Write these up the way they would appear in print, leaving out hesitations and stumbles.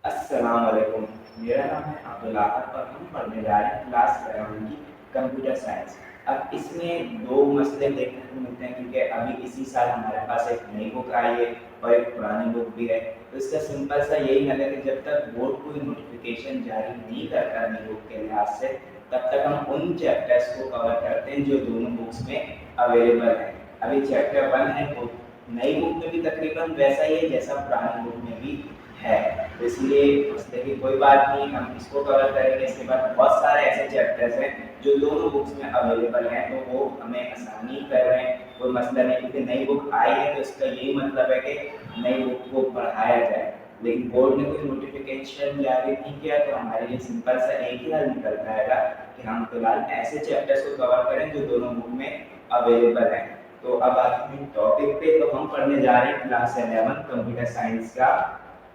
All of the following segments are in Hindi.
अस्सलाम वालेकुम। मेरा नाम है अब्दुल अहद और हम पढ़ने जा रहे हैं क्लास 11 की कंप्यूटर साइंस। अब इसमें दो मसले देखने को मिलते हैं क्योंकि अभी इसी साल हमारे पास एक नई बुक आई है और एक पुरानी बुक भी है। तो इसका सिंपल सा यही हल है कि जब तक बोर्ड कोई नोटिफिकेशन जारी नहीं करता नई बुक के लिहाज से, तब तक हम उन चैप्टर्स को कवर करते हैं जो दोनों बुक्स में अवेलेबल है। अभी चैप्टर 1 है, वो नई बुक में भी तकरीबन वैसा ही है जैसा पुरानी बुक में भी है। तो इसलिए मसले की कोई बात नहीं, हम इसको कवर करेंगे। इसके बाद बहुत सारे ऐसे चैप्टर्स हैं जो दोनों बुक्स में अवेलेबल हैं, तो वो हमें आसानी कर रहे हैं, कोई मसला नहीं। क्योंकि नई बुक आई है तो इसका यही मतलब है कि नई बुक को पढ़ाया जाए। लेकिन बोर्ड ने कोई नोटिफिकेशन जारी नहीं किया तो हमारे लिए सिंपल सा एक ही हल निकल जाएगा कि हम फिलहाल ऐसे चैप्टर्स को कवर करें जो दोनों बुक में अवेलेबल हैं। तो अब आते हैं टॉपिक पे। तो हम पढ़ने जा रहे हैं क्लास 11 कंप्यूटर साइंस का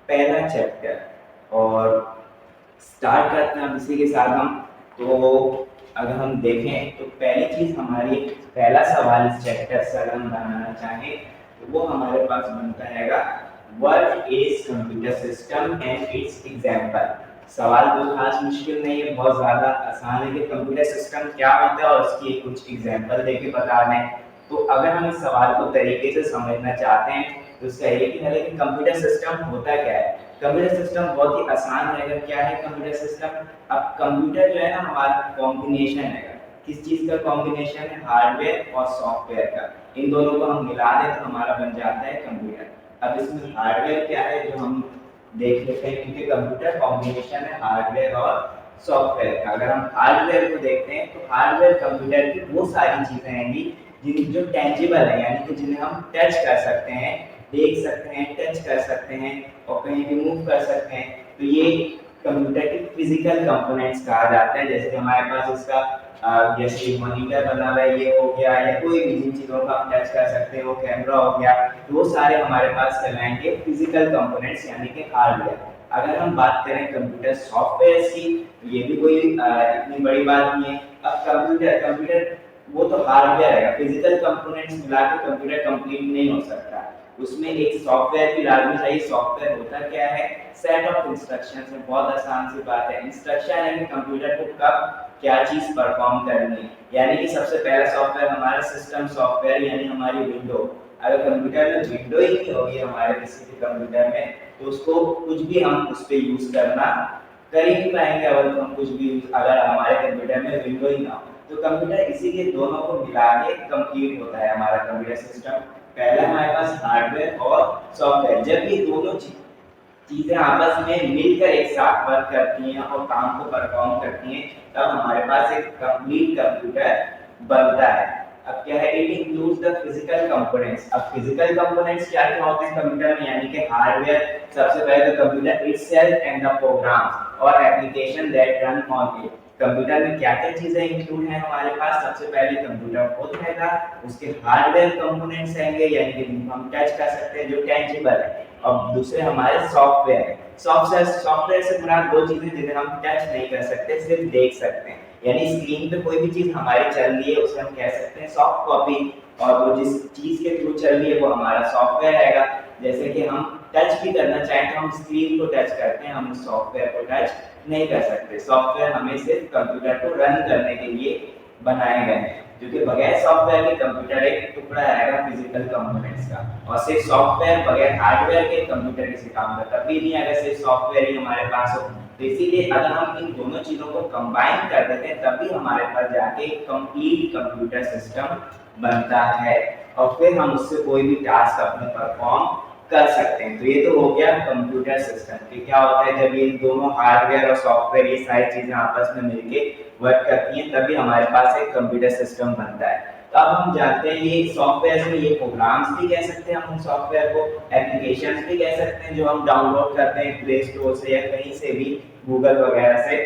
पहला चैप्टर और स्टार्ट करते हैं अब इसी के साथ हम। तो अगर हम देखें तो पहली चीज हमारी पहला सवाल इस चैप्टर से अगर हम बनाना चाहें तो वो हमारे पास बनता हैगा what is computer system and it's example. सवाल कोई खास मुश्किल नहीं है, बहुत ज्यादा आसान है कि कंप्यूटर सिस्टम क्या होता है और उसकी कुछ एग्जांपल देके बता दें। तो अगर हम इस सवाल को तरीके से समझना चाहते हैं तो उसका एक ही हल है कि कंप्यूटर सिस्टम होता क्या है। कंप्यूटर सिस्टम बहुत ही आसान रहेगा। क्या है कंप्यूटर सिस्टम? अब कंप्यूटर जो है ना हमारा कॉम्बिनेशन है। किस चीज का कॉम्बिनेशन है? हार्डवेयर और सॉफ्टवेयर का। इन दोनों को हम मिला दें तो हमारा बन जाता है कंप्यूटर। अब इसमें हार्डवेयर क्या है जो हम देख लेते हैं, क्योंकि कंप्यूटर कॉम्बिनेशन है हार्डवेयर और सॉफ्टवेयर का। अगर हम हार्डवेयर को देखते हैं तो हार्डवेयर कंप्यूटर की वो सारी चीजें आएंगी जो टेंजिबल है, यानी कि जिन्हें हम टच कर सकते हैं, देख सकते हैं, टच कर सकते हैं और कहीं भी मूव कर सकते हैं। तो ये कंप्यूटर के फिजिकल कंपोनेंट्स कहा जाता है। जैसे कि हमारे पास इसका जैसे मॉनिटर बना हुआ है, ये हो गया, या कोई भी जिन चीजों का हम टच कर सकते हैं, वो कैमरा हो गया, तो वो सारे हमारे पास कहलाएंगे फिजिकल कंपोनेंट्स यानी कि हार्डवेयर। अगर हम बात करें कंप्यूटर सॉफ्टवेयर की तो ये भी कोई इतनी बड़ी बात नहीं है। अब कंप्यूटर वो तो हार्डवेयर है, फिजिकल कंपोनेंट्स मिला के कंप्यूटर कंप्लीट नहीं हो सकता। उसमें एक सॉफ्टवेयर भी लाजमी चाहिए। सॉफ्टवेयर होता क्या है? सेट ऑफ इंस्ट्रक्शंस है। बहुत आसान सी बात है। इंस्ट्रक्शन है कि कंप्यूटर को कब क्या चीज परफॉर्म करनी है। यानी कि सबसे पहला सॉफ्टवेयर हमारा सिस्टम सॉफ्टवेयर यानी हमारी विंडो। अगर कंप्यूटर में विंडो ही नहीं होगी हमारे किसी भी कंप्यूटर में तो उसको कुछ भी हम उस पर यूज करना कर ही नहीं पाएंगे। अगर हम कुछ भी अगर हमारे कंप्यूटर में विंडो ही ना हो तो कंप्यूटर इसीलिए दोनों को मिला के कंप्लीट होता है हमारा कंप्यूटर सिस्टम। पहला हमारे पास हार्डवेयर और सॉफ्टवेयर। जब ये दोनों चीजें आपस में मिलकर एक साथ वर्क करती हैं और काम को परफॉर्म करती हैं तब हमारे पास एक कंप्लीट कंप्यूटर बनता है। अब क्या है? It includes the physical components. अब फिजिकल कंपोनेंट्स क्या क्या होते हैं कंप्यूटर में, यानी कि हार्डवेयर सबसे पहले तो computer itself and the programs और application that run on it. Computer में क्या क्या चीजें इंक्लूड हैं हमारे पास? सबसे पहले कंप्यूटर खुद रहेगा, उसके हार्डवेयर कंपोनेंट्स रहेंगे यानी कि जिनको हम टच कर सकते हैं, जो टेंजिबल है, और दूसरे हमारे सॉफ्टवेयर। सॉफ्टवेयर से मुराद वो चीजें जिन्हें हम टच नहीं कर सकते, सिर्फ देख सकते हैं। यानी स्क्रीन पे कोई भी चीज हमारी चल रही है उसे हम कह सकते हैं सॉफ्ट कॉपी, और वो जिस चीज के थ्रू चल रही है वो हमारा सॉफ्टवेयर रहेगा। जैसे कि हम टच भी करना चाहें तो हम स्क्रीन को टच करते हैं, हम सॉफ्टवेयर को टच नहीं कर सकते। सॉफ्टवेयर हमें सिर्फ कंप्यूटर को रन करने के लिए बनाए गए हैं, क्योंकि बगैर सॉफ्टवेयर के कंप्यूटर एक टुकड़ा रहेगा फिजिकल कंपोनेंट्स का, और सिर्फ सॉफ्टवेयर बगैर हार्डवेयर के कंप्यूटर किसी काम का तभी नहीं अगर सिर्फ सॉफ्टवेयर ही हमारे पास हो। तो इसीलिए अगर हम इन दोनों चीजों को कंबाइन कर देते हैं तभी हमारे पास जाके कंप्लीट कंप्यूटर सिस्टम बनता है, और फिर हम उससे कोई भी टास्क अपने परफॉर्म कर सकते हैं। तो ये तो हो गया कंप्यूटर सिस्टम कि क्या होता है जब ये दोनों हार्डवेयर और सॉफ्टवेयर ये सारी चीजें आपस में मिलके वर्क करती हैं तभी हमारे पास एक कंप्यूटर सिस्टम बनता है। तो अब हम जानते हैं ये सॉफ्टवेयर में ये प्रोग्राम्स भी कह सकते हैं हम सॉफ्टवेयर को, एप्लीकेशंस भी कह सकते हैं जो हम डाउनलोड करते हैं प्ले स्टोर से या कहीं से भी, गूगल वगैरह से।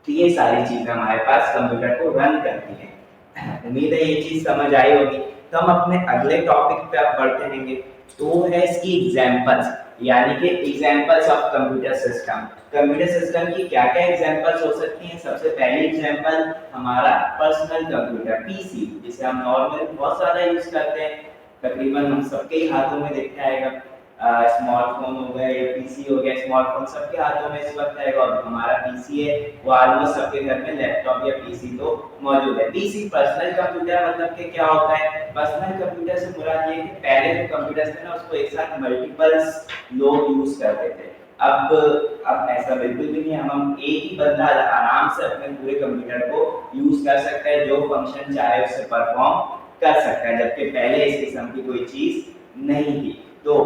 तो ये सारी चीजें हमारे पास कंप्यूटर को रन करती हैं। उम्मीद है ये चीज समझ आई होगी। तो हम अपने अगले टॉपिक पे अब बढ़ते रहेंगे, तो है इसकी एग्जांपल्स। यानी कि examples of computer system. Computer system की क्या क्या एग्जांपल्स हो सकती हैं? सबसे पहली एग्जांपल हमारा पर्सनल कंप्यूटर पीसी, जिसे हम नॉर्मली बहुत ज़्यादा यूज करते हैं, तकरीबन हम सबके हाथों में देखा आएगा। स्मार्टफोन हो गया या पीसी हो गया, स्मार्टफोन सबके हाथों में इस वक्त है और हमारा पीसी है वो ऑलमोस्ट सबके घर में लैपटॉप या पीसी तो मौजूद है। पीसी पर्सनल कंप्यूटर मतलब कि क्या होता है? पर्सनल कंप्यूटर से मुराद ये है कि पहले जो कंप्यूटर्स थे ना उसको एक साथ मल्टीपल्स लोग यूज करते थे। अब ऐसा बिल्कुल भी नहीं है, हम एक ही बंदा आराम से अपने पूरे कंप्यूटर को यूज कर सकता है, जो फंक्शन चाहे उससे परफॉर्म कर सकता है, जबकि पहले इस किस्म की कोई चीज नहीं थी। तो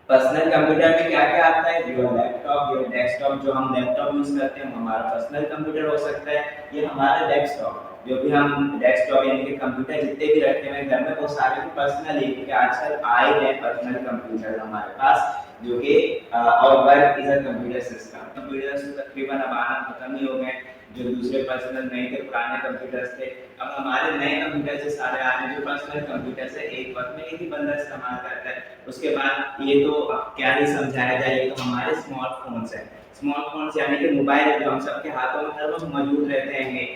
पर्सनल कंप्यूटर में क्या क्या आता है? जो लैपटॉप या डेस्कटॉप, जो हम लैपटॉप यूज करते हैं हमारा पर्सनल कंप्यूटर हो सकता है। ये हमारा डेस्कटॉप, जो भी हम डेस्कटॉप यानी कि कंप्यूटर जितने भी रखे हुए घर में वो सारे पर्सनल है, क्योंकि आजकल आए हैं पर्सनल कंप्यूटर हमारे पास, जो कि और work is a computer system. Computers तकरीबन अब आना खत्म ही हो गए, जो दूसरे पर्सनल नहीं थे, पुराने कंप्यूटर्स थे। अब हमारे नए कंप्यूटर से सारे आ रहे हैं, जो पर्सनल कंप्यूटर से एक वक्त में एक ही बंदा इस्तेमाल करता है। उसके बाद ये तो क्या ही समझाया जाए, ये तो हमारे स्मार्टफोन्स हैं। स्मार्टफोन्स यानी कि मोबाइल जो हम सबके हाथों में हर वक्त मौजूद रहते हैं।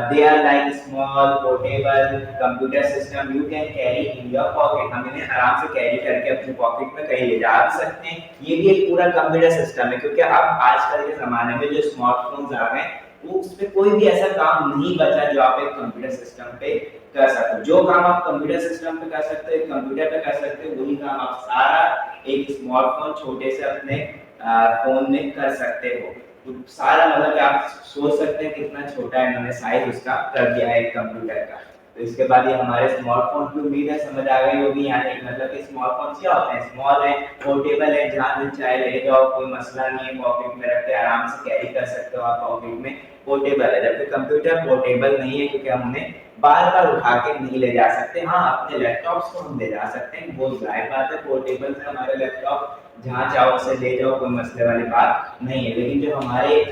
they are like small portable computer system you can carry in your pocket। हम इन्हें आराम से कैरी करके अपने पॉकेट में कहीं ले जा भी सकते हैं। ये भी एक पूरा कंप्यूटर सिस्टम है, क्योंकि अब आजकल के ज़माने में जो स्मार्टफोन्स आ गए वो उस पर कोई भी ऐसा काम नहीं बचा जो आप एक कंप्यूटर सिस्टम पे कर सकते हो। जो काम आप कंप्यूटर सिस्टम पे कर सकते हो, कंप्यूटर पे कर सकते हो, वही काम आप सारा एक स्मार्टफोन छोटे से अपने फोन में कर सकते हो। तो सारा मतलब आप सोच सकते हैं कितना छोटा है, इन्होंने साइज उसका कर दिया है एक कंप्यूटर का। तो इसके बाद ये हमारे स्मार्टफोन की उम्मीद है समझ आ गई होगी। यहाँ मतलब कि स्मार्टफोन क्या होते हैं? स्मॉल है, पोर्टेबल है, जहाँ भी चाहे ले जाओ, कोई मसला नहीं है, पॉकेट में रख के आराम से कैरी कर सकते हो आप पॉकेट में, पोर्टेबल है। जबकि कंप्यूटर पोर्टेबल नहीं है, क्योंकि हम उन्हें बार बार उठा के नहीं ले जा सकते। हाँ, अपने लैपटॉप्स को हम ले जा सकते हैं, वो जाहिर बात है, पोर्टेबल से हमारे लैपटॉप जहाँ चाहो उसे ले जाओ, कोई मसले वाली बात नहीं है। लेकिन जो हमारे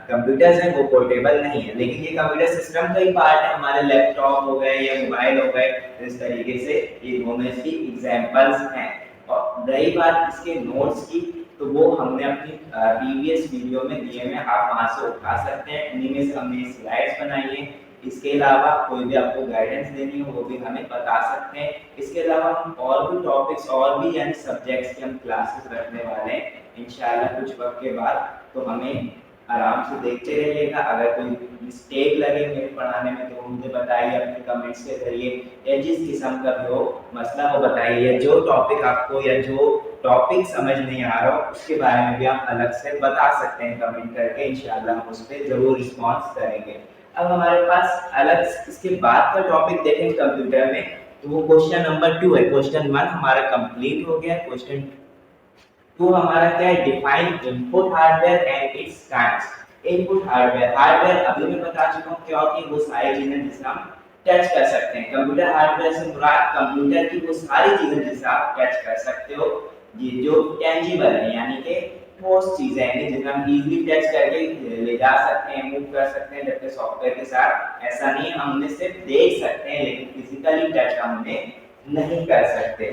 कंप्यूटर्स हैं वो पोर्टेबल नहीं है, लेकिन ये कंप्यूटर सिस्टम का ही पार्ट है। हमारे लैपटॉप हो गए या मोबाइल हो गए, इस तरीके से ये दोनों इसकी एग्जांपल्स हैं। और रही बात इसके नोट्स की, तो वो हमने अपनी प्रीवियस वीडियो में दिए हैं, आप वहाँ से उठा सकते हैं। उन्हीं में से हमने स्लाइड्स बनाई हैं। इसके अलावा कोई भी आपको गाइडेंस देनी हो वो भी हमें बता सकते हैं। इसके अलावा हम और भी टॉपिक्स और भी यानी सब्जेक्ट्स की हम क्लासेस रखने वाले हैं इंशाल्लाह कुछ वक्त के बाद। तो हमें आराम से देखते रहिएगा। अगर कोई मिस्टेक लगे मेरे पढ़ाने में तो मुझे बताइए अपने कमेंट्स के जरिए, या जिस किस्म का भी हो मसला वो बताइए। जो टॉपिक आपको या जो टॉपिक समझ नहीं आ रहा हो उसके बारे में भी आप अलग से बता सकते हैं कमेंट करके, इंशाल्लाह हम उस पर जरूर रिस्पॉन्स करेंगे। अब हमारे पास अलग इसके बाद का टॉपिक देखें कंप्यूटर में, तो वो क्वेश्चन नंबर 2 है। क्वेश्चन 1 हमारा कंप्लीट हो गया। क्वेश्चन 2 हमारा क्या है? Define input hardware and it's kinds. Input hardware, hardware अभी मैं बता चुका हूँ क्या होती है, वो सारी चीजें जिसे हम टच कर सकते हैं। कंप्यूटर हार्डवेयर से मुराद कंप्यूटर की वो सारी चीजें जिसे आप टच कर सकते हो, ये जो टेंजिबल है यानी कि ठोस चीजें हैं जिन्हें हम इजीली टच करके ले जा सकते हैं, मूव कर सकते हैं। जबकि सॉफ्टवेयर के साथ ऐसा नहीं है, हम उन्हें सिर्फ देख सकते हैं लेकिन फिजिकली टच हम उन्हें नहीं कर सकते।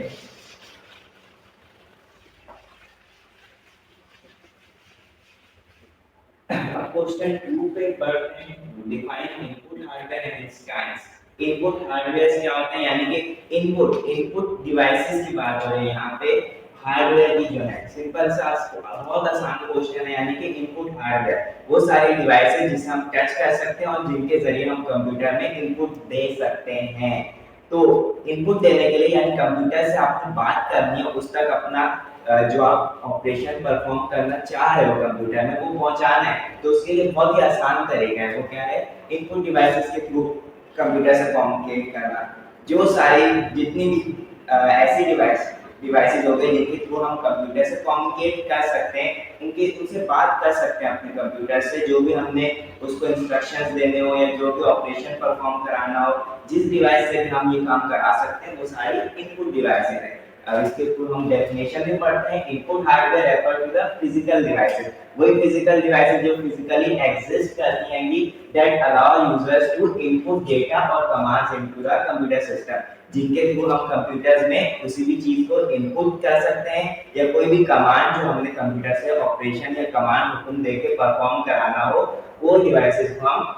क्वेश्चन 2 पे बढ़ते हैं। Define input hardware and it's kinds. Input hardware क्या होते हैं? यानी कि इनपुट डिवाइसेस की बात हो रही है यहाँ पे। हार्डवेयर की जो है सिंपल सा बहुत आसान क्वेश्चन है, यानी कि इनपुट हार्डवेयर वो सारी डिवाइसेस जिसे हम टच कर सकते हैं और जिनके जरिए हम कंप्यूटर में इनपुट दे सकते हैं। तो इनपुट देने के लिए यानी कंप्यूटर से आपको बात करनी है, उस तक अपना जो आप ऑपरेशन परफॉर्म करना चाह रहे हो कंप्यूटर में वो पहुंचाना है। तो उसके लिए बहुत ही आसान तरीका है, वो क्या है? इनपुट डिवाइसेस के थ्रू कंप्यूटर से कम्युनिकेट करना। जो सारी जितनी भी ऐसी डिवाइसेस हो गई जिनके थ्रू हम कंप्यूटर से कम्युनिकेट कर सकते हैं, उनसे बात कर सकते हैं अपने कंप्यूटर से, जो भी हमने उसको इंस्ट्रक्शंस देने हो या जो भी ऑपरेशन परफॉर्म कराना हो, जिस डिवाइस से भी हम ये काम करा सकते हैं वो सारी इनपुट डिवाइसेस हैं। अब इसके थ्रू हम डेफिनेशन भी पढ़ते हैं। Input hardware refer to the physical devices, वही फिजिकल डिवाइसेस जो फिजिकली एग्जिस्ट करती हैं that allow users to input data और commands into the computer system, जिनके थ्रू हम कंप्यूटर्स में किसी भी चीज को इनपुट कर सकते हैं या कोई भी कमांड जो हमने कंप्यूटर से ऑपरेशन या कमांड हुक्म देके परफॉर्म कराना हो, वो डिवाइसेस को हम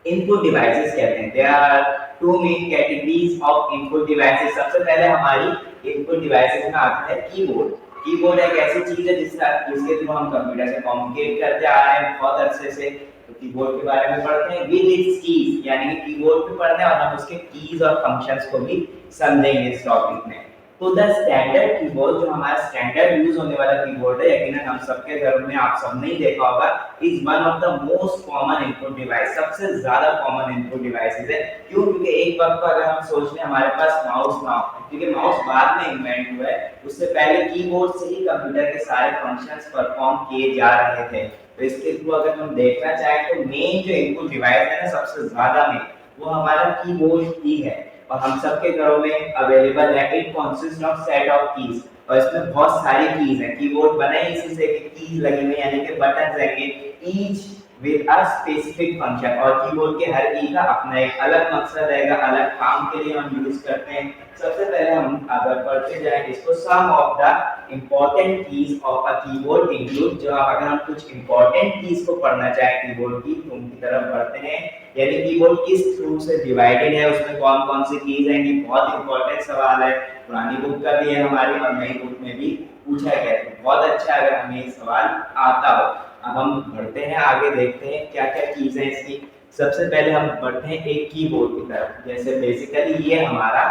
इनपुट डिवाइसेस कहते हैं। There are two main categories of input devices. सबसे पहले हमारी इनपुट डिवाइसेस में आता है कीबोर्ड। कीबोर्ड एक ऐसी चीज है जिसके थ्रू हम कंप्यूटर से कम्युनिकेट करते आ रहे हैं बहुत अरसे से। तो कीबोर्ड के बारे में पढ़ते हैं विद इट्स कीज, यानी कि कीबोर्ड पे पढ़ना है और हम उसके कीज और फंक्शंस को भी समझेंगे इस टॉपिक में। तो द स्टैंडर्ड कीबोर्ड, जो हमारा स्टैंडर्ड यूज होने वाला कीबोर्ड है, यकीनन हम सबके घर में आप सबने ही देखा होगा, is one of the most common input device, सबसे ज्यादा कॉमन इनपुट डिवाइसेस है। क्यों? क्योंकि एक वक्त पर अगर हम सोच लें हमारे पास माउस ना हो, क्योंकि माउस बाद में इन्वेंट हुआ है, उससे पहले कीबोर्ड से ही कंप्यूटर के सारे फंक्शंस परफॉर्म किए जा रहे थे। तो इसके थ्रू अगर हम देखना चाहें तो मेन जो इनपुट डिवाइस है ना, सबसे ज्यादा में वो हमारा कीबोर्ड ही है और हम सबके घरों में अवेलेबल है। It consist of set of keys, और इसमें बहुत सारी कीज हैं। कीबोर्ड बना ही इसी से कि कीज लगी हुई, यानी कि बटन रहेंगे, each with a specific function, और कीबोर्ड के हर की का अपना एक अलग मकसद रहेगा, अलग काम के लिए हम यूज करते हैं। सबसे पहले हम अगर पढ़ते जाएं इसको, some of the important keys of a keyboard include, जो अगर हम कुछ इंपॉर्टेंट कीज को पढ़ना चाहें कीबोर्ड की तो उनकी तरफ बढ़ते हैं, यानी कीबोर्ड किस थ्रू से डिवाइडेड है, उसमें कौन कौन सी कीज हैं। ये बहुत इंपॉर्टेंट सवाल है, पुरानी बुक का भी है हमारी और नई बुक में भी पूछा गया है। बहुत अच्छा अगर हमें ये सवाल आता हो। अब हम बढ़ते हैं आगे, देखते हैं क्या क्या कीज है इसकी। सबसे पहले हम बढ़ते हैं एक कीबोर्ड की तरफ। जैसे बेसिकली ये हमारा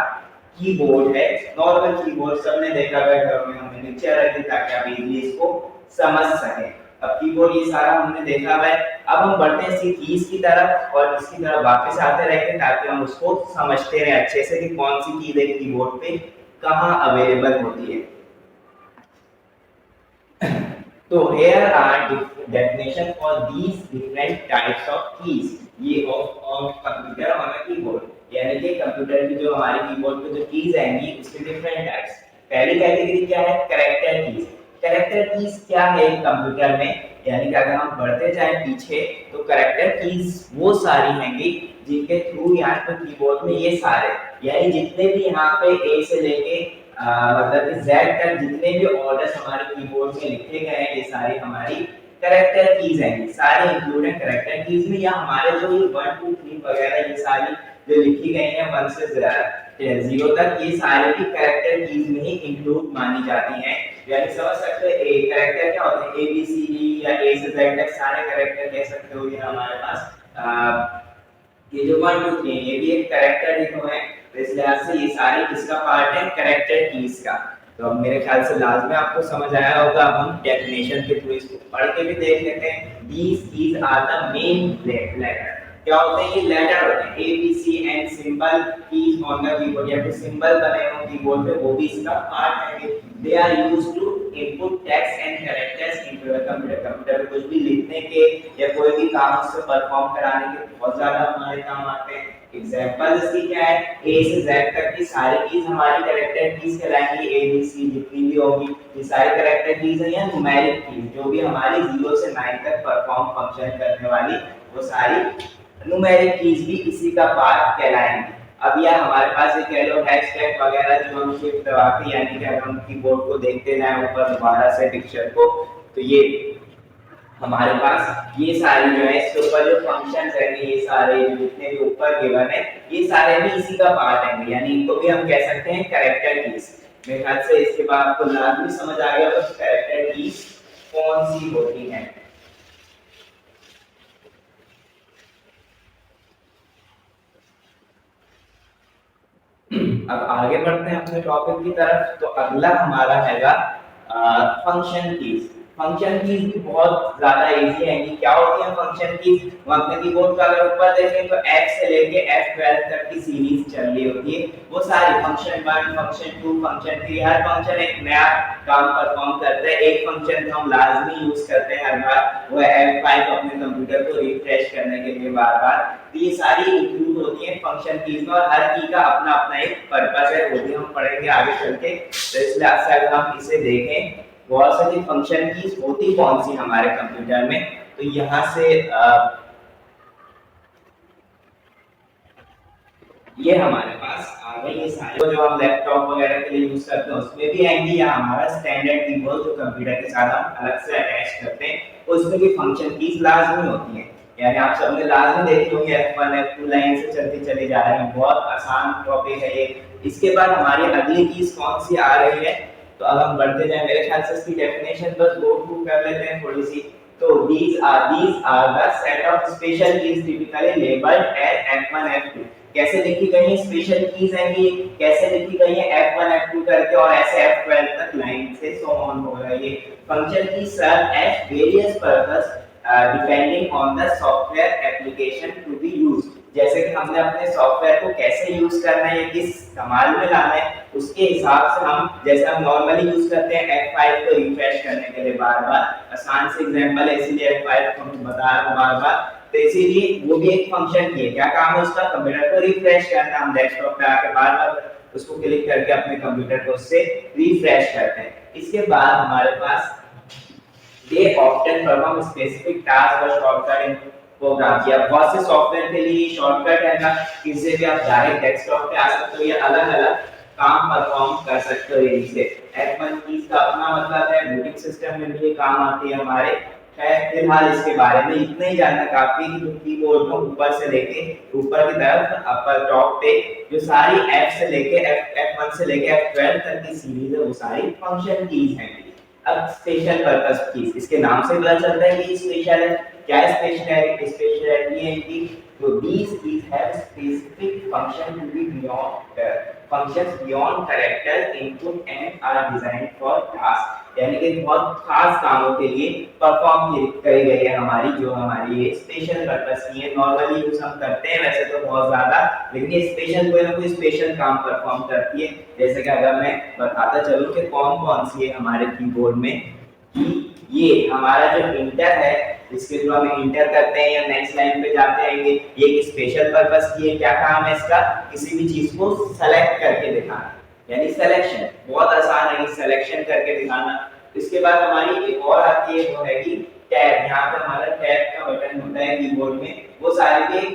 कीबोर्ड है, नॉर्मल कीबोर्ड सबने देखा है घर में, हमने नीचे रख दी ताकि आप इजीली इसको समझ सकें। अब कीबोर्ड ये सारा हमने देखा है। अब हम बढ़ते हैं इसकी कीज की तरफ और इसकी तरफ वापस आते रहेंगे ताकि हम उसको समझते रहें अच्छे से कि कौन सी कीज है कीबोर्ड पे कहाँ अवेलेबल होती है। तो here are definition for these different types of keys, ये of computer on a keyboard, यानी कि कंप्यूटर की जो हमारे कीबोर्ड पे जो कीज आएंगी उसके डिफरेंट टाइप्स। पहली कैटेगरी क्या है? Character keys. कैरेक्टर कीज क्या है कंप्यूटर में, यानी कि अगर हम बढ़ते जाएं पीछे तो कैरेक्टर कीज वो सारी हैंगी जिनके थ्रू यहाँ पे कीबोर्ड में ये सारे, यानी जितने भी यहाँ पे ए से लेके मतलब कि Z तक जितने भी ऑर्डर्स हमारे कीबोर्ड में लिखे गए हैं, ये सारी हमारी कैरेक्टर कीज हैं, सारे इंक्लूड हैं कैरेक्टर कीज में। या हमारे जो ये 1 2 3 वगैरह ये सारी जो लिखी गई हैं 1 से 0 तक, ये सारे भी कैरेक्टर कीज में ही इंक्लूड मानी जाती हैं। यानी समझ सकते हैं ए कैरेक्टर क्या होते हैं, ए बी सी डी या ए से Z तक सारे कैरेक्टर कह सकते हो। ये हमारे पास ये जो 1 2 3 ये भी एक कैरेक्टर ही तो है, तो इस लिहाज से ये सारी किसका पार्ट है? कैरेक्टर कीज का। तो अब मेरे ख्याल से लाजमी आपको समझ आया होगा। अब हम डेफिनेशन के थ्रू इसको पढ़ के भी देख लेते हैं। These keys are the main letter. क्या होते हैं? ये लेटर होते हैं, A B C and symbol keys on the keyboard, या फिर सिंबल बने हो कीबोर्ड पे वो भी इसका पार्ट है। They are used to input text and characters into the computer. Computer पे कुछ भी लिखने के या कोई भी काम उससे परफॉर्म कराने के बहुत ज्यादा हमारे काम आते हैं। एग्जांपल इसकी क्या है? ए से Z तक की सारी कीज हमारी कैरेक्टर कीज कहलाएंगी। ए बी सी जितनी भी होगी ये सारी कैरेक्टर कीज है, या न्यूमेरिक कीज जो भी हमारी 0 से 9 तक परफॉर्म फंक्शन करने वाली वो सारी न्यूमेरिक कीज भी इसी का पार्ट कहलाएंगी। अब यह हमारे पास ये कह लो हैशटैग वगैरह जो हम शिफ्ट दबा के, यानी कि हम कीबोर्ड को देखते जाएं ऊपर दोबारा से पिक्चर को, तो ये हमारे पास ये सारे जो है इसके ऊपर जो फंक्शंस हैं, ये सारे जो जितने भी ऊपर गिवन है ये सारे भी इसी का पार्ट हैं, यानी इनको भी हम कह सकते हैं कैरेक्टर कीज। मेरे ख्याल से इसके बाद आपको लाजमी समझ आ गया कि कैरेक्टर कीज कौन सी होती हैं। अब आगे बढ़ते हैं अपने टॉपिक की तरफ। तो अगला हमारा हैगा फंक्शन कीज। फंक्शन कीज भी बहुत ज्यादा इजी है। क्या होती है फंक्शन कीज? अपने कीबोर्ड का अगर ऊपर देखें तो F से लेके F12 तक की सीरीज चल रही होती है। वो सारी फंक्शन 1, फंक्शन 2, फंक्शन 3, हर फंक्शन एक नया काम परफॉर्म करता है। एक फंक्शन हम लाजमी यूज करते हैं हर बार, वो है F5 अपने कंप्यूटर को रिफ्रेश करने के लिए बार बार। तो ये सारी इंक्लूड होती है फंक्शन कीज में, और हर की का अपना अपना एक पर्पस है, वो भी हम पढ़ेंगे आगे चल के। तो इसलिए अगर हम इसे देखें बहुत सारी फंक्शन कीज होती कौन सी हमारे कंप्यूटर में, तो यहाँ से ये हमारे पास आ गए ये सारे जो हम लैपटॉप वगैरह के लिए यूज करते हैं उसमें भी आएंगी, या हमारा स्टैंडर्ड कीबोर्ड जो कंप्यूटर के साथ हम अलग से अटैच करते हैं उसमें भी फंक्शन कीज लाजमी होती है। यानी आप सबने लाजमी देखी होंगी F1 F2 लाइन से चलते चले जा रहे हैं, बहुत आसान टॉपिक है ये। इसके बाद हमारी अगली कीज कौन सी आ रही है, तो अब हम बढ़ते जाएं, मेरे ख्याल से इसकी डेफिनेशन बस गो थ्रू कर लेते हैं थोड़ी सी। तो these are the set of special keys typically labeled as F1 F2। कैसे लिखी गई है स्पेशल कीज है ये, कैसे लिखी गई है F1 F2 करके और ऐसे F12 तक लाइन से सो ऑन हो रहा है। ये function keys serve as various purpose depending on the software application to be used. जैसे कि हमने अपने सॉफ्टवेयर को कैसे यूज करना है, किस इस्तेमाल में लाना है, उसके हिसाब से हम जैसे हम नॉर्मली यूज करते हैं F5 को रिफ्रेश करने के लिए बार बार, आसान से एग्जांपल है इसलिए F5 को हम बता रहा हूं बार बार, तो इसीलिए वो भी एक फंक्शन की है। क्या काम है उसका, कंप्यूटर को रिफ्रेश करना। हम डेस्कटॉप पे आके बार बार उसको क्लिक करके अपने कंप्यूटर को उससे रिफ्रेश करते हैं। इसके बाद हमारे पास they often perform specific task or shortcut in program। या बहुत से सॉफ्टवेयर के लिए शॉर्टकट है ना, इससे भी आप डायरेक्ट डेस्कटॉप पे आ सकते हो या अलग अलग काम परफॉर्म कर सकते हो इनसे। F1 कीज का अपना मतलब है, बूटिंग सिस्टम में भी ये काम आती है हमारे। खैर फिलहाल इसके बारे में इतना ही जानना काफी है कि कीबोर्ड को ऊपर से लेके ऊपर की तरफ अपर टॉप पे जो सारी F से लेके F1 से लेके F12 तक की सीरीज है वो सारी फंक्शन कीज हैं। अब स्पेशल पर्पस कीज, इसके नाम से पता चलता है कि स्पेशल है। क्या स्पेशलिटी है कि तो these keys have specific function to be beyond functions beyond character input and are designed for task। यानी कि बहुत खास कामों के लिए परफॉर्म करी गई है हमारी जो हमारी ये स्पेशल पर्पस की है। नॉर्मली यूज हम करते हैं वैसे तो बहुत ज्यादा, लेकिन ये स्पेशल कोई ना कोई स्पेशल काम परफॉर्म करती है। जैसे कि अगर मैं बताता चलूं कि कौन कौन सी है हमारे कीबोर्ड में, कि ये हमारा जो इंटर है इसके थ्रू हम इंटर करते हैं या नेक्स्ट लाइन पे जाते हैं, ये एक स्पेशल पर्पस की है। क्या काम है इसका, किसी भी चीज को सेलेक्ट करके दिखाना, यानी सिलेक्शन। बहुत आसान है कि सिलेक्शन करके दिखाना। इसके बाद हमारी एक और आती है वो है कि टैब। यहाँ पे हमारा टैब का बटन होता है कीबोर्ड में, वो सारे के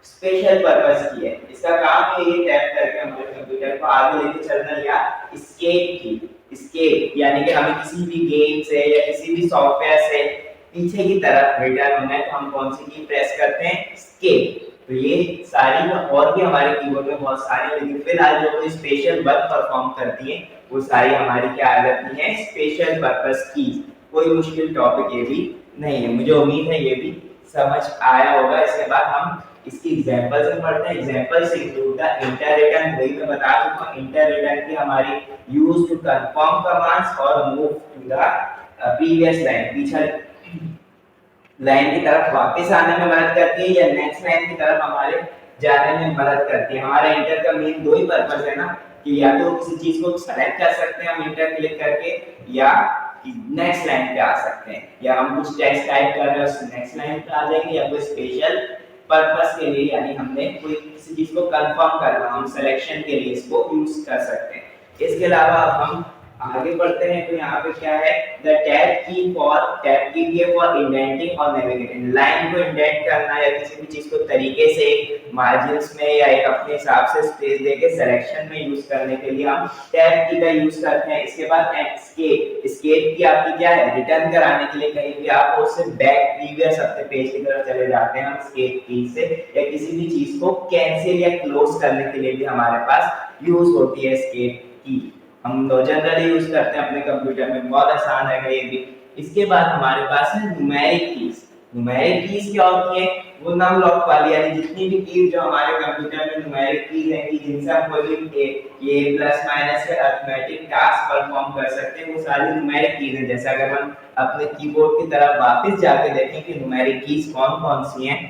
स्पेशल पर्पस की है। इसका काम है ये टैप करके हमारे कंप्यूटर को आगे लेके चलना, या एस्केप की। एस्केप यानी कि हमें किसी भी गेम से या किसी भी सॉफ्टवेयर से पीछे की तरफ रिटर्न होना है तो हम कौन सी की प्रेस करते हैं, एस्केप। तो ये सारी और भी हमारे कीबोर्ड में बहुत सारी, लेकिन फिलहाल जो कोई स्पेशल वर्क परफॉर्म करती है वो सारी हमारी क्या आ जाती है, स्पेशल पर्पस की। कोई मुश्किल टॉपिक ये भी नहीं है, मुझे उम्मीद है ये भी समझ आया होगा। इसके बाद हम इसकी एग्जांपल्स में पढ़ते हैं। Examples include the enter return, वही मैं बता चुका हूं, इंटर रिटर्न की हमारी यूज टू कंफर्म कमांड्स और move to the previous line, पीछे लाइन की तरफ वापस आने में मदद करती है या नेक्स्ट लाइन की तरफ हमारे जाने में मदद करती है। हमारा इंटर का मेन दो ही पर्पस है ना, कि या तो किसी चीज को सेलेक्ट कर सकते हैं हम इंटर क्लिक करके, या नेक्स्ट लाइन पे आ सकते हैं, या हम कुछ टेक्स्ट टाइप कर रहे हैं उस नेक्स्ट लाइन पे आ जाएंगे, या कोई स्पेशल पर्पस के लिए यानी हमने कोई किसी चीज को कंफर्म करना, हम सिलेक्शन के लिए इसको यूज कर सकते हैं। इसके अलावा अब हम आगे बढ़ते हैं तो यहाँ पे क्या है, द टैब की है फॉर इंडेंटिंग और नेविगेटिंग। लाइन को इंडेंट करना या किसी भी चीज को तरीके से मार्जिन्स में या एक अपने हिसाब से स्पेस देके सिलेक्शन में यूज करने के लिए हम टैब की का यूज करते हैं। इसके बाद एस्केप, एस्केप की आपकी क्या है, रिटर्न कराने के लिए कहीं भी आप उससे बैक प्रीवियस अपने पेज की तरफ चले जाते हैं हम एस्केप की से, या किसी भी चीज को कैंसिल या क्लोज करने के लिए भी हमारे पास यूज होती है एस्केप की। हम जनरली यूज करते हैं अपने कंप्यूटर में, बहुत आसान है ये भी। इसके बाद हमारे पास है न्यूमेरिक कीज। न्यूमेरिक कीज क्या होती है, वो नम लॉक वाली, यानी जितनी भी कीज जो हमारे कंप्यूटर में न्यूमेरिक कीज हैं कि जिनसे हम कोई भी ये प्लस माइनस के अरिथमेटिक टास्क परफॉर्म कर सकते हैं, वो सारी न्यूमेरिक कीज हैं। जैसे अगर हम अपने कीबोर्ड की तरफ वापस जाके देखें कि न्यूमेरिक कीज कौन कौन सी हैं,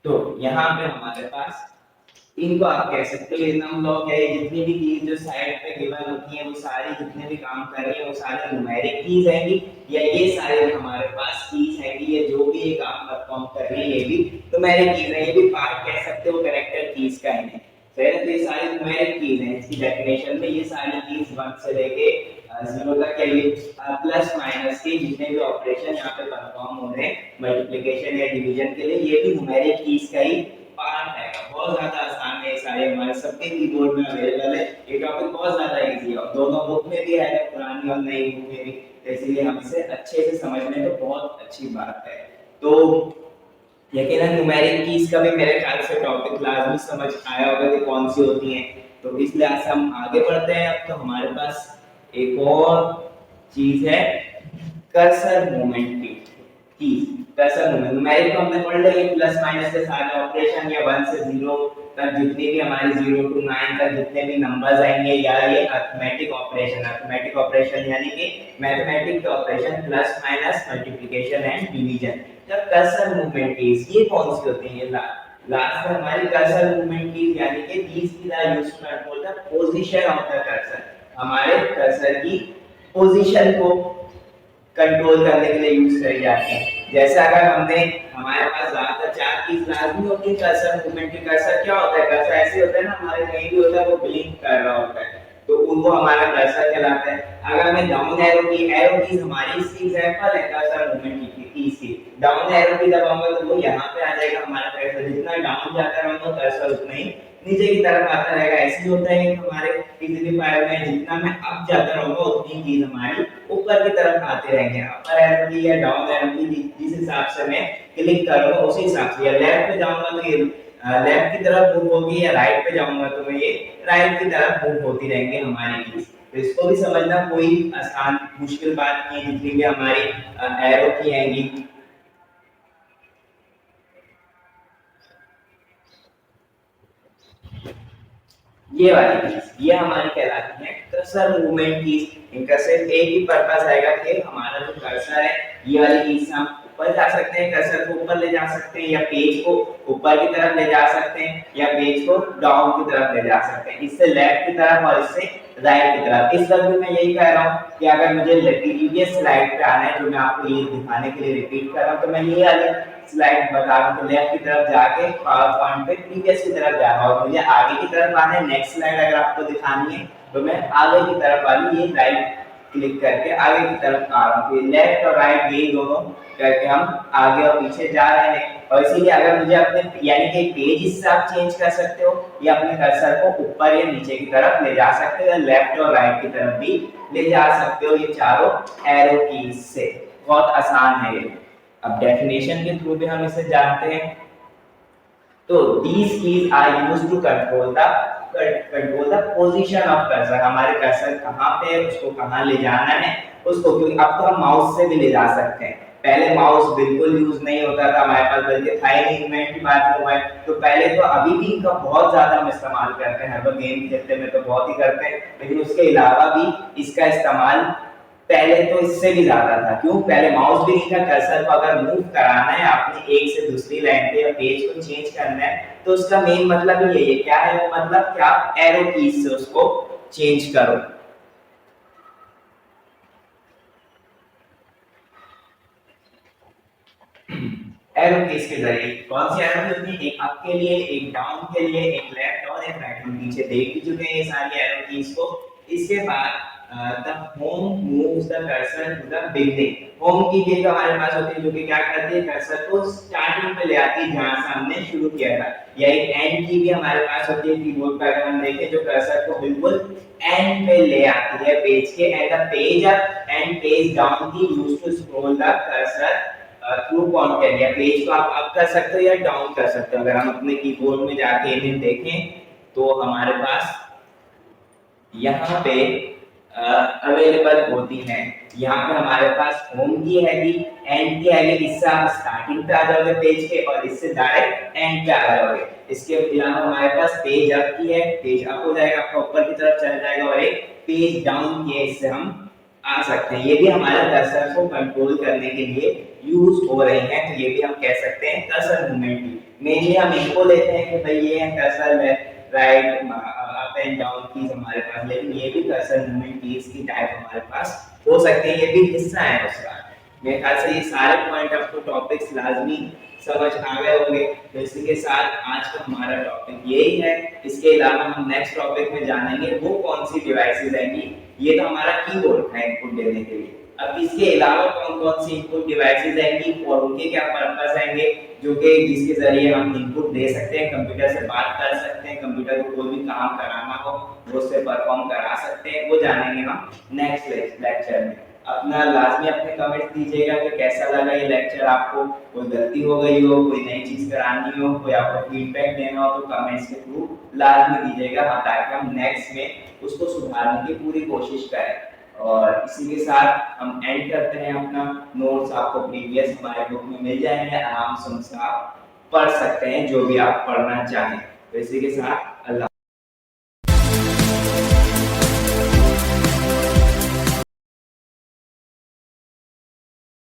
तो यहाँ पे हमारे पास इनको आप कह सकते हो, ये नम लॉग है। जितनी भी कीज जो साइड पे गिवन होती हैं वो सारी जितने भी काम कर रही है वो सारे न्यूमेरिक कीज हैं, या ये सारे हमारे पास कीज हैं, ये जो भी ये काम परफॉर्म कर रही है ये भी न्यूमेरिक कीज है, ये भी पार्ट कह सकते हो कैरेक्टर कीज का ही है। तो ये सारी न्यूमेरिक कीज हैं। इसकी डेफिनेशन में ये सारी कीज 1 से लेके 0 तक के लिए प्लस माइनस के जितने भी ऑपरेशन यहाँ पे परफॉर्म हो रहे हैं मल्टीप्लिकेशन या डिवीजन के लिए, ये भी न्यूमेरिक कीज का ही पार्ट है। बहुत ज्यादा आसान है, सारे हमारे सबके कीबोर्ड में अवेलेबल है। ये टॉपिक बहुत ज्यादा इजी है और दोनों बुक में भी है, पुरानी और नई बुक में भी, तो इसलिए हम इसे अच्छे से समझ लें तो बहुत अच्छी बात है। तो यकीनन न्यूमेरिक कीज का भी मेरे ख्याल से टॉपिक लाजमी समझ आया होगा कि कौन सी होती हैं। तो इसलिए आज हम आगे बढ़ते हैं। अब तो हमारे पास एक और चीज है, कर्सर मूवमेंट की। कर्सर मूवमेंट न्यूमेरिक को हमने पढ़ लिया, प्लस माइनस के सारे ऑपरेशन या 1 से 0 तक जितने भी हमारे 0 to 9 तक जितने भी नंबर्स आएंगे, या ये अरिथमेटिक ऑपरेशन यानी कि मैथमेटिक के operation plus minus multiplication and division. जब कर्सर मूवमेंट कीज ये कौन सी होती है? लास्ट में हमारी कर्सर मूवमेंट कीज यानी कि these keys are used to control the position of the cursor. हमारे कर्सर की पोजीशन को कंट्रोल करने के लिए यूज करी जाती है। जैसे अगर हमने हमारे पास ज्यादातर 4 कीज लाजमी होती है कर्सर मूवमेंट की। कर्सर क्या होता है? कर्सर ऐसे होता है ना, हमारे कहीं भी होता है वो ब्लिंक कर रहा होता है, तो उनको हमारा कर्सर कहलाता है। अगर मैं डाउन एरो कीज हमारी इसकी एग्जांपल है कर्सर मूवमेंट की कीज की। डाउन एरो की दबाऊंगा तो वो यहाँ पे आ जाएगा हमारा कर्सर, जितना डाउन जाता रहूंगा कर्सर उतना ही नीचे की तरफ आता रहेगा। ऐसे ही होता है कि हमारे किसी भी फाइल में जितना मैं अप जाता रहूंगा उतनी चीज हमारी ऊपर की तरफ आते रहेंगे। अपर एरो की या डाउन एरो की जिस हिसाब से मैं क्लिक करूंगा उसी हिसाब से, या लेफ्ट पे जाऊंगा तो ये लेफ्ट की तरफ मूव होगी, या राइट पे जाऊंगा तो मैं ये राइट की तरफ मूव होती रहेंगी हमारी कीज। तो इसको भी समझना कोई आसान मुश्किल बात नहीं है। जितनी भी हमारी एरो की आएंगी, ये वाली चीज ये हमारी कहलाती है कर्सर मूवमेंट कीज। इनका सिर्फ एक ही पर्पस आएगा कि हमारा जो कर्सर है ये वाली चीज से हम ऊपर जा सकते हैं, कर्सर को ऊपर ले जा सकते हैं, या पेज को ऊपर की तरफ ले जा सकते हैं, या पेज को डाउन की तरफ ले जा सकते हैं, इससे लेफ्ट की तरफ और इससे राइट की तरफ। इस वक्त भी मैं यही कह रहा हूँ कि अगर मुझे प्रीवियस स्लाइड पे आना है, जो मैं आपको ये दिखाने के लिए रिपीट कर रहा हूँ, तो मैं ये वाली स्लाइड बता रहा हूँ, लेफ्ट की तरफ जाके पावर पॉइंट पे प्रीवियस की तरफ जा रहा हूँ, और मुझे आगे की तरफ आना है, नेक्स्ट स्लाइड अगर आपको दिखानी है तो मैं आगे की तरफ वाली ये राइट क्लिक करके आगे की तरफ आ रहा हूँ। लेफ्ट और राइट ये दोनों करके हम आगे और पीछे जा रहे हैं। और इसीलिए अगर मुझे अपने यानी कि पेज हिस्सा आप चेंज कर सकते हो, या अपने कर्सर को ऊपर या नीचे की तरफ ले जा सकते हो, या लेफ्ट और राइट की तरफ भी ले जा सकते हो, ये चारों एरो कीज से। बहुत आसान है ये। अब डेफिनेशन के थ्रू भी हम इसे जानते हैं। तो these keys are used to control the position of cursor। हमारे कर्सर कहाँ पे है, उसको कहाँ ले जाना है उसको, क्योंकि अब तो हम माउस से भी ले जा सकते हैं। पहले माउस बिल्कुल यूज नहीं होता था हमारे पास, बल्कि था ही नहीं, इन्वेंट की बात नहीं हुआ है। तो पहले तो अभी भी इनका बहुत ज्यादा हम इस्तेमाल करते हैं, हर गेम खेलते में तो बहुत ही करते हैं, लेकिन उसके अलावा भी इसका इस्तेमाल पहले तो इससे भी ज्यादा था। क्यों? पहले माउस भी नहीं था, कर्सर को अगर मूव कराना है आपने एक से दूसरी लाइन पे या पेज को चेंज करना है तो उसका मेन मतलब ही यही है। क्या है वो मतलब? क्या एरो कीज से उसको चेंज करो। एरो कीज के जरिए कौन सी एरो की होती है? एक अप के लिए, एक डाउन के लिए, एक लेफ्ट और एक राइट। हम नीचे देख भी चुके हैं ये सारी एरो कीज को। इसके बाद the home moves the cursor to the beginning। Home की भी हमारे पास होती है जो कि क्या करती है, कर्सर को स्टार्टिंग पे ले आती है जहां से हमने शुरू किया था। या एक एंड की भी हमारे पास होती है कीबोर्ड पर, अगर हम देखें जो कर्सर को बिल्कुल एंड पे ले आती है पेज के। And the page up and page down key used to scroll the cursor through content. या पेज को आप अप कर सकते हो या डाउन कर सकते हो। अगर हम अपने कीबोर्ड में जाके इन्हें देखें तो हमारे पास यहाँ पे अवेलेबल होती हैं। यहाँ पे हमारे पास होम की हैगी, एंड की हैगी, इससे आप स्टार्टिंग पे आ जाओगे पेज के, और इससे डायरेक्ट एंड पे आ जाओगे। इसके अलावा हमारे पास पेज अप की है, पेज अप हो जाएगा, आपका ऊपर की तरफ चला जाएगा, और एक पेज डाउन की है, इससे हम आ सकते हैं। ये भी हमारे कर्सर को कंट्रोल करने के लिए यूज हो रहे हैं, तो ये भी हम कह सकते हैं कर्सर मूवमेंट की। मेनली हम इनको लेते हैं कि भाई ये है कर्सर है, right up and down keys हमारे पास, लेकिन ये भी कर्सर मूवमेंट कीज की टाइप हमारे पास हो सकते हैं, ये भी हिस्सा है उसका। मेरे ख्याल से ये सारे पॉइंट आपको टॉपिक्स लाजमी समझ आ गए होंगे। तो इसी के साथ आज का हमारा टॉपिक यही है। इसके अलावा हम नेक्स्ट टॉपिक में जानेंगे वो कौन सी डिवाइसेस आएंगी। ये तो हमारा कीबोर्ड है इनपुट देने के लिए। अब इसके अलावा कौन कौन सी इनपुट डिवाइसेस आएंगी और उनके क्या पर्पस आएंगे, जो कि जिसके जरिए हम इनपुट दे सकते हैं, कंप्यूटर से बात कर सकते हैं, कंप्यूटर को कोई भी काम कराना हो वो उससे परफॉर्म करा सकते हैं, वो जानेंगे हम नेक्स्ट लेक्चर में। अपना लाजमी अपने कमेंट दीजिएगा कि कैसा लगा ये लेक्चर आपको, कोई गलती हो गई हो, कोई नई चीज करानी हो, कोई आपको फीडबैक देना हो तो कमेंट्स के थ्रू लाजमी दीजिएगा, ताकि हम नेक्स्ट में उसको सुधारने की पूरी कोशिश करें। और इसी के साथ हम एंड करते हैं अपना। नोट्स आपको प्रीवियस हमारे बुक में मिल जाएंगे, आराम से उनसे आप पढ़ सकते हैं जो भी आप पढ़ना चाहें। तो इसी के साथ